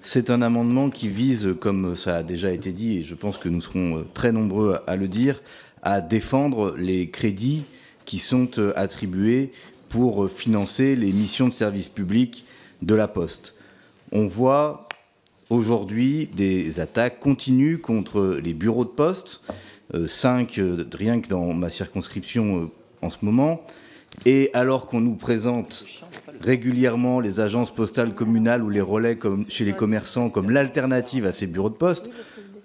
C'est un amendement qui vise, comme ça a déjà été dit, et je pense que nous serons très nombreux à le dire, à défendre les crédits qui sont attribués pour financer les missions de service public de la Poste. On voit aujourd'hui des attaques continues contre les bureaux de poste, 5 rien que dans ma circonscription en ce moment, et alors qu'on nous présente régulièrement les agences postales communales ou les relais comme chez les commerçants comme l'alternative à ces bureaux de poste,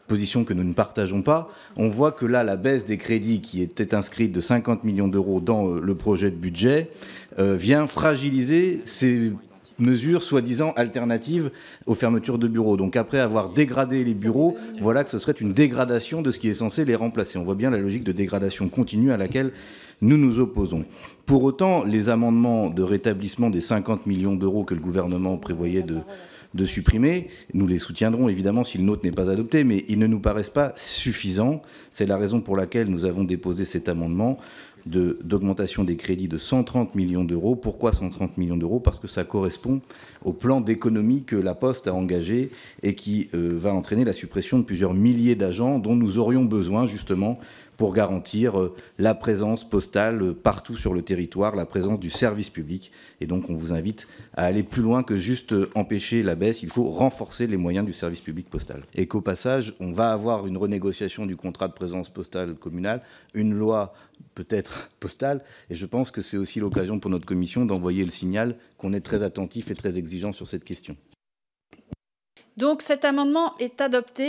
position que nous ne partageons pas, on voit que là, la baisse des crédits qui était inscrite de 50 millions d'euros dans le projet de budget vient fragiliser ces mesures soi-disant alternatives aux fermetures de bureaux. Donc après avoir dégradé les bureaux, voilà que ce serait une dégradation de ce qui est censé les remplacer. On voit bien la logique de dégradation continue à laquelle nous nous opposons. Pour autant, les amendements de rétablissement des 50 millions d'euros que le gouvernement prévoyait de supprimer, nous les soutiendrons évidemment si le nôtre n'est pas adopté, mais ils ne nous paraissent pas suffisants. C'est la raison pour laquelle nous avons déposé cet amendement d'augmentation des crédits de 130 millions d'euros. Pourquoi 130 millions d'euros? Parce que ça correspond au plan d'économie que la Poste a engagé et qui va entraîner la suppression de plusieurs milliers d'agents dont nous aurions besoin justement pour garantir la présence postale partout sur le territoire, la présence du service public. Et donc on vous invite à aller plus loin que juste empêcher la baisse. Il faut renforcer les moyens du service public postal. Et qu'au passage, on va avoir une renégociation du contrat de présence postale communale, une loi peut-être postale, et je pense que c'est aussi l'occasion pour notre commission d'envoyer le signal qu'on est très attentif et très exigeant sur cette question. Donc cet amendement est adopté.